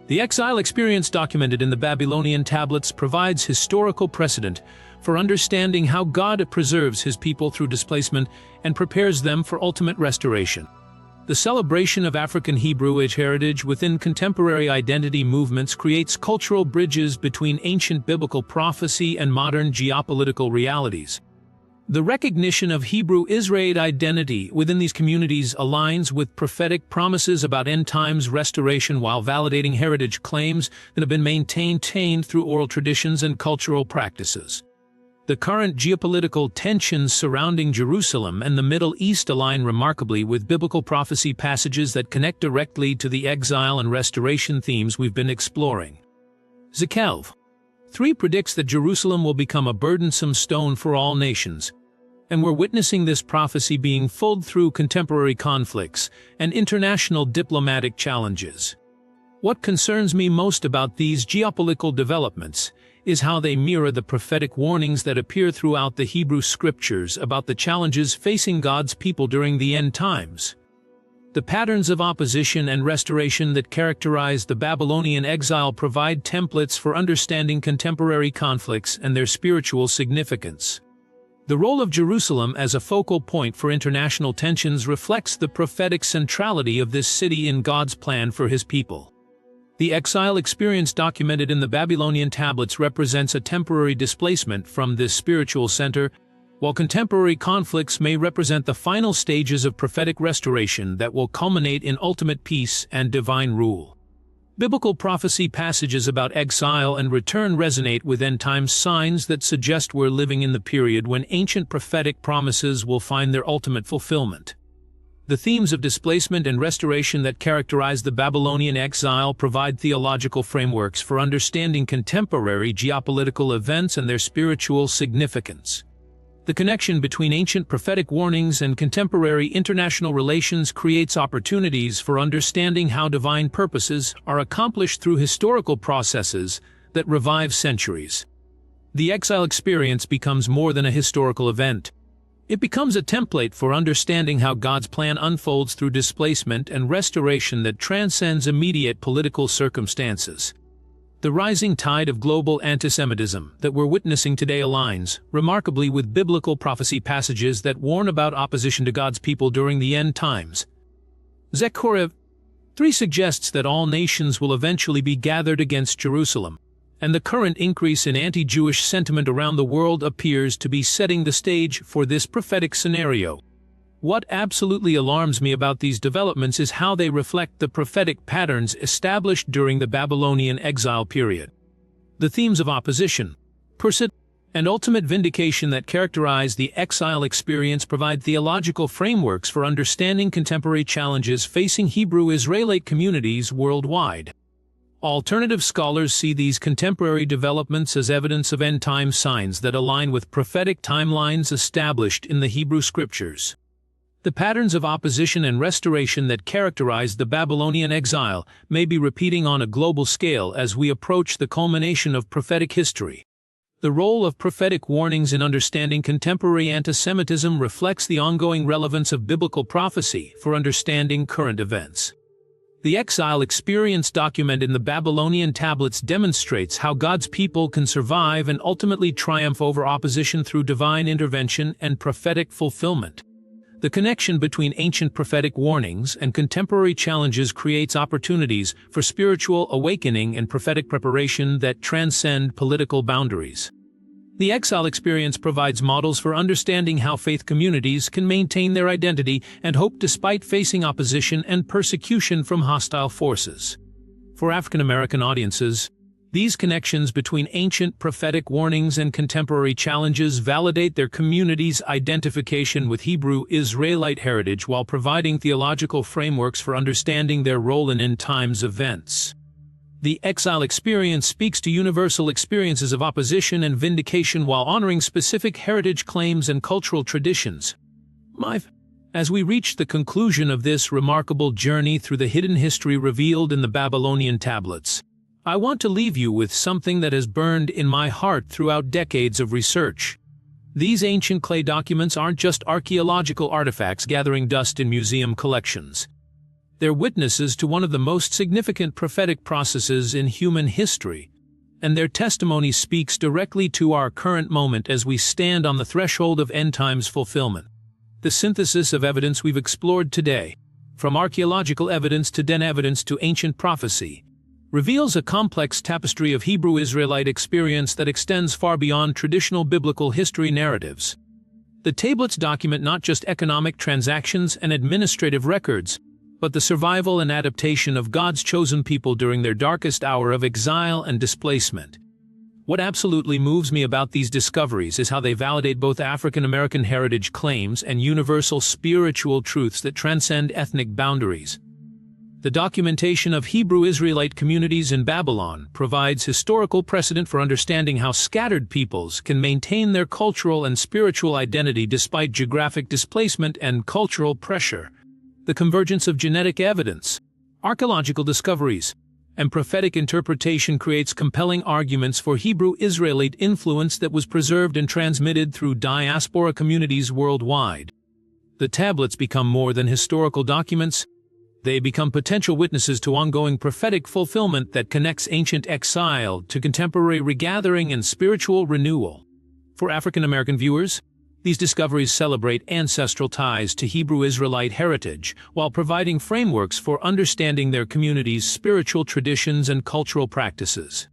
The exile experience documented in the Babylonian tablets provides historical precedent for understanding how God preserves his people through displacement and prepares them for ultimate restoration. The celebration of African Hebrew heritage within contemporary identity movements creates cultural bridges between ancient biblical prophecy and modern geopolitical realities. The recognition of Hebrew Israelite identity within these communities aligns with prophetic promises about end-times restoration while validating heritage claims that have been maintained through oral traditions and cultural practices. The current geopolitical tensions surrounding Jerusalem and the Middle East align remarkably with biblical prophecy passages that connect directly to the exile and restoration themes we've been exploring. Ezekiel 3 predicts that Jerusalem will become a burdensome stone for all nations, and we're witnessing this prophecy being fulfilled through contemporary conflicts and international diplomatic challenges. What concerns me most about these geopolitical developments is how they mirror the prophetic warnings that appear throughout the Hebrew scriptures about the challenges facing God's people during the end times. The patterns of opposition and restoration that characterize the Babylonian exile provide templates for understanding contemporary conflicts and their spiritual significance. The role of Jerusalem as a focal point for international tensions reflects the prophetic centrality of this city in God's plan for his people. The exile experience documented in the Babylonian tablets represents a temporary displacement from this spiritual center, while contemporary conflicts may represent the final stages of prophetic restoration that will culminate in ultimate peace and divine rule. Biblical prophecy passages about exile and return resonate with end-time signs that suggest we're living in the period when ancient prophetic promises will find their ultimate fulfillment. The themes of displacement and restoration that characterize the Babylonian exile provide theological frameworks for understanding contemporary geopolitical events and their spiritual significance. The connection between ancient prophetic warnings and contemporary international relations creates opportunities for understanding how divine purposes are accomplished through historical processes that revive centuries. The exile experience becomes more than a historical event. It becomes a template for understanding how God's plan unfolds through displacement and restoration that transcends immediate political circumstances. The rising tide of global antisemitism that we're witnessing today aligns, remarkably, with biblical prophecy passages that warn about opposition to God's people during the end times. Zechariah 3 suggests that all nations will eventually be gathered against Jerusalem, and the current increase in anti-Jewish sentiment around the world appears to be setting the stage for this prophetic scenario. What absolutely alarms me about these developments is how they reflect the prophetic patterns established during the Babylonian exile period. The themes of opposition, persistence, and ultimate vindication that characterize the exile experience provide theological frameworks for understanding contemporary challenges facing Hebrew Israelite communities worldwide. Alternative scholars see these contemporary developments as evidence of end-time signs that align with prophetic timelines established in the Hebrew Scriptures. The patterns of opposition and restoration that characterized the Babylonian exile may be repeating on a global scale as we approach the culmination of prophetic history. The role of prophetic warnings in understanding contemporary antisemitism reflects the ongoing relevance of biblical prophecy for understanding current events. The exile experience documented in the Babylonian tablets demonstrates how God's people can survive and ultimately triumph over opposition through divine intervention and prophetic fulfillment. The connection between ancient prophetic warnings and contemporary challenges creates opportunities for spiritual awakening and prophetic preparation that transcend political boundaries. The exile experience provides models for understanding how faith communities can maintain their identity and hope despite facing opposition and persecution from hostile forces. For African American audiences, these connections between ancient prophetic warnings and contemporary challenges validate their community's identification with Hebrew Israelite heritage while providing theological frameworks for understanding their role in end times events. The exile experience speaks to universal experiences of opposition and vindication while honoring specific heritage claims and cultural traditions. As we reach the conclusion of this remarkable journey through the hidden history revealed in the Babylonian tablets, I want to leave you with something that has burned in my heart throughout decades of research. These ancient clay documents aren't just archaeological artifacts gathering dust in museum collections. They're witnesses to one of the most significant prophetic processes in human history, and their testimony speaks directly to our current moment as we stand on the threshold of end times fulfillment. The synthesis of evidence we've explored today, from archaeological evidence to den evidence to ancient prophecy, reveals a complex tapestry of Hebrew Israelite experience that extends far beyond traditional biblical history narratives. The tablets document not just economic transactions and administrative records, but the survival and adaptation of God's chosen people during their darkest hour of exile and displacement. What absolutely moves me about these discoveries is how they validate both African American heritage claims and universal spiritual truths that transcend ethnic boundaries. The documentation of Hebrew Israelite communities in Babylon provides historical precedent for understanding how scattered peoples can maintain their cultural and spiritual identity despite geographic displacement and cultural pressure. The convergence of genetic evidence, archaeological discoveries, and prophetic interpretation creates compelling arguments for Hebrew Israelite influence that was preserved and transmitted through diaspora communities worldwide. The tablets become more than historical documents. They become potential witnesses to ongoing prophetic fulfillment that connects ancient exile to contemporary regathering and spiritual renewal. For African American viewers, these discoveries celebrate ancestral ties to Hebrew Israelite heritage while providing frameworks for understanding their community's spiritual traditions and cultural practices.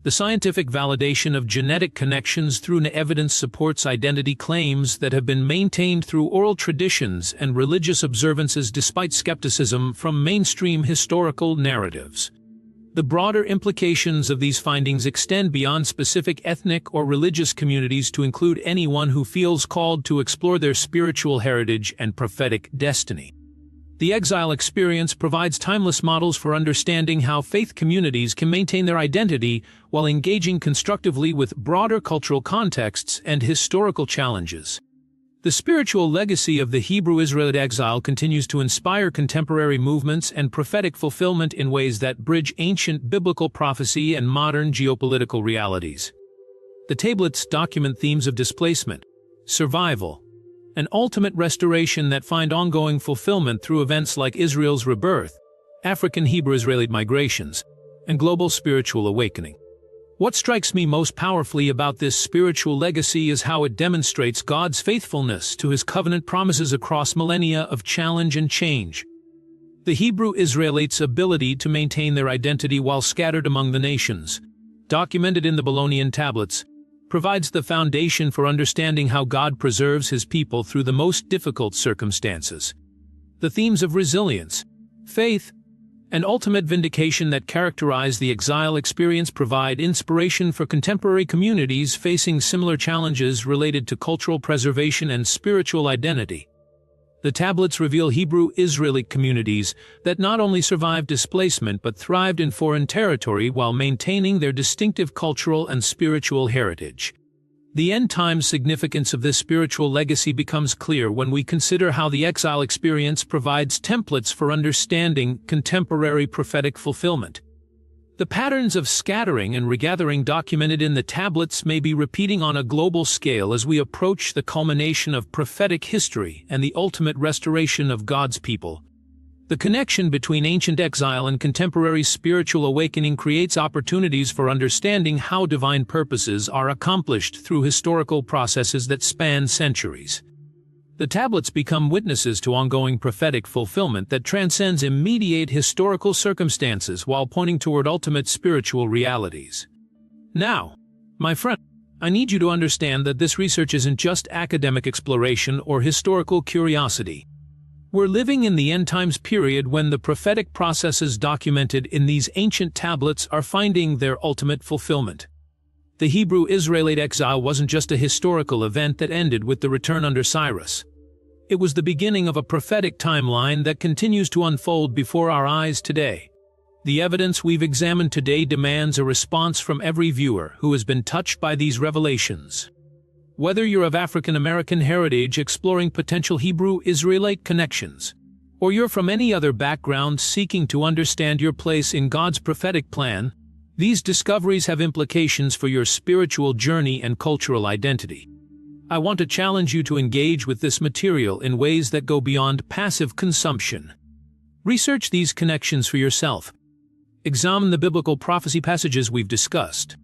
The scientific validation of genetic connections through evidence supports identity claims that have been maintained through oral traditions and religious observances despite skepticism from mainstream historical narratives. The broader implications of these findings extend beyond specific ethnic or religious communities to include anyone who feels called to explore their spiritual heritage and prophetic destiny. The exile experience provides timeless models for understanding how faith communities can maintain their identity while engaging constructively with broader cultural contexts and historical challenges. The spiritual legacy of the Hebrew Israelite exile continues to inspire contemporary movements and prophetic fulfillment in ways that bridge ancient biblical prophecy and modern geopolitical realities. The tablets document themes of displacement, survival, and ultimate restoration that find ongoing fulfillment through events like Israel's rebirth, African Hebrew Israelite migrations, and global spiritual awakening. What strikes me most powerfully about this spiritual legacy is how it demonstrates God's faithfulness to His covenant promises across millennia of challenge and change. The Hebrew Israelites' ability to maintain their identity while scattered among the nations, documented in the Babylonian tablets, provides the foundation for understanding how God preserves His people through the most difficult circumstances. The themes of resilience, faith, and ultimate vindication that characterize the exile experience provide inspiration for contemporary communities facing similar challenges related to cultural preservation and spiritual identity. The tablets reveal Hebrew Israelite communities that not only survived displacement but thrived in foreign territory while maintaining their distinctive cultural and spiritual heritage. The end-time significance of this spiritual legacy becomes clear when we consider how the exile experience provides templates for understanding contemporary prophetic fulfillment. The patterns of scattering and regathering documented in the tablets may be repeating on a global scale as we approach the culmination of prophetic history and the ultimate restoration of God's people. The connection between ancient exile and contemporary spiritual awakening creates opportunities for understanding how divine purposes are accomplished through historical processes that span centuries. The tablets become witnesses to ongoing prophetic fulfillment that transcends immediate historical circumstances while pointing toward ultimate spiritual realities. Now, my friend, I need you to understand that this research isn't just academic exploration or historical curiosity. We're living in the end times period when the prophetic processes documented in these ancient tablets are finding their ultimate fulfillment. The Hebrew Israelite exile wasn't just a historical event that ended with the return under Cyrus. It was the beginning of a prophetic timeline that continues to unfold before our eyes today. The evidence we've examined today demands a response from every viewer who has been touched by these revelations. Whether you're of African American heritage exploring potential Hebrew Israelite connections, or you're from any other background seeking to understand your place in God's prophetic plan, these discoveries have implications for your spiritual journey and cultural identity. I want to challenge you to engage with this material in ways that go beyond passive consumption. Research these connections for yourself. Examine the biblical prophecy passages we've discussed.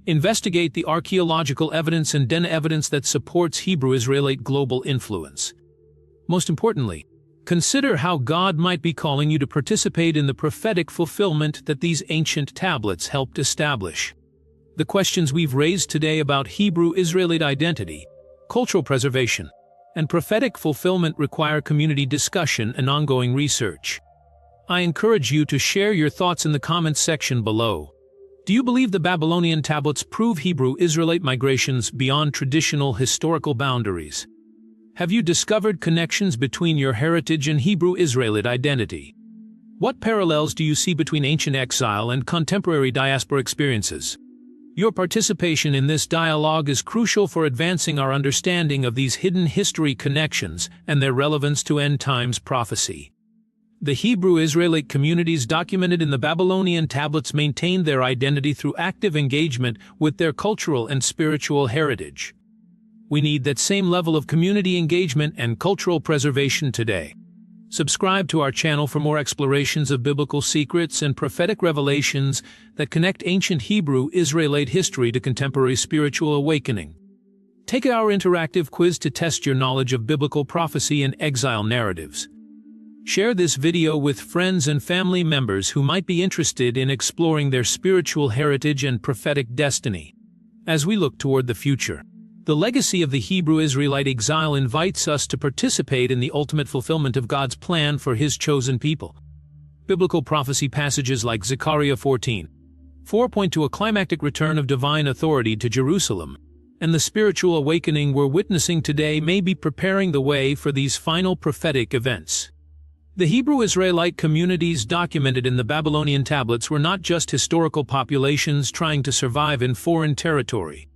Investigate the archaeological evidence and DNA evidence that supports Hebrew Israelite global influence. Most importantly, consider how God might be calling you to participate in the prophetic fulfillment that these ancient tablets helped establish. The questions we've raised today about Hebrew Israelite identity, cultural preservation, and prophetic fulfillment require community discussion and ongoing research. I encourage you to share your thoughts in the comments section below. Do you believe the Babylonian tablets prove Hebrew Israelite migrations beyond traditional historical boundaries? Have you discovered connections between your heritage and Hebrew Israelite identity? What parallels do you see between ancient exile and contemporary diaspora experiences? Your participation in this dialogue is crucial for advancing our understanding of these hidden history connections and their relevance to end times prophecy. The Hebrew Israelite communities documented in the Babylonian tablets maintained their identity through active engagement with their cultural and spiritual heritage. We need that same level of community engagement and cultural preservation today. Subscribe to our channel for more explorations of biblical secrets and prophetic revelations that connect ancient Hebrew Israelite history to contemporary spiritual awakening. Take our interactive quiz to test your knowledge of biblical prophecy and exile narratives. Share this video with friends and family members who might be interested in exploring their spiritual heritage and prophetic destiny. As we look toward the future, the legacy of the Hebrew Israelite exile invites us to participate in the ultimate fulfillment of God's plan for His chosen people. Biblical prophecy passages like Zechariah 14:4 point to a climactic return of divine authority to Jerusalem, and the spiritual awakening we're witnessing today may be preparing the way for these final prophetic events. The Hebrew Israelite communities documented in the Babylonian tablets were not just historical populations trying to survive in foreign territory.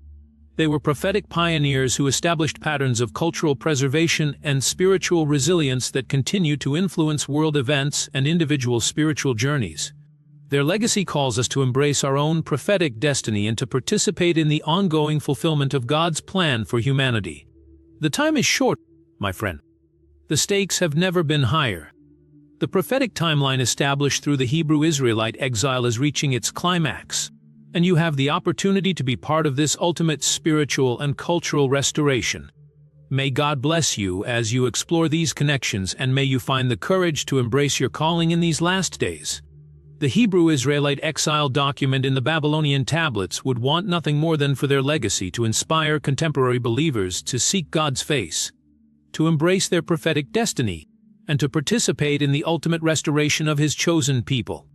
They were prophetic pioneers who established patterns of cultural preservation and spiritual resilience that continue to influence world events and individual spiritual journeys. Their legacy calls us to embrace our own prophetic destiny and to participate in the ongoing fulfillment of God's plan for humanity. The time is short, my friend. The stakes have never been higher. The prophetic timeline established through the Hebrew Israelite exile is reaching its climax, and you have the opportunity to be part of this ultimate spiritual and cultural restoration. May God bless you as you explore these connections, and may you find the courage to embrace your calling in these last days. The Hebrew Israelite exile document in the Babylonian tablets would want nothing more than for their legacy to inspire contemporary believers to seek God's face, to embrace their prophetic destiny, and to participate in the ultimate restoration of His chosen people.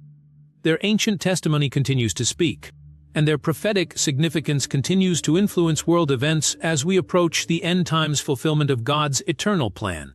Their ancient testimony continues to speak, and their prophetic significance continues to influence world events as we approach the end times fulfillment of God's eternal plan.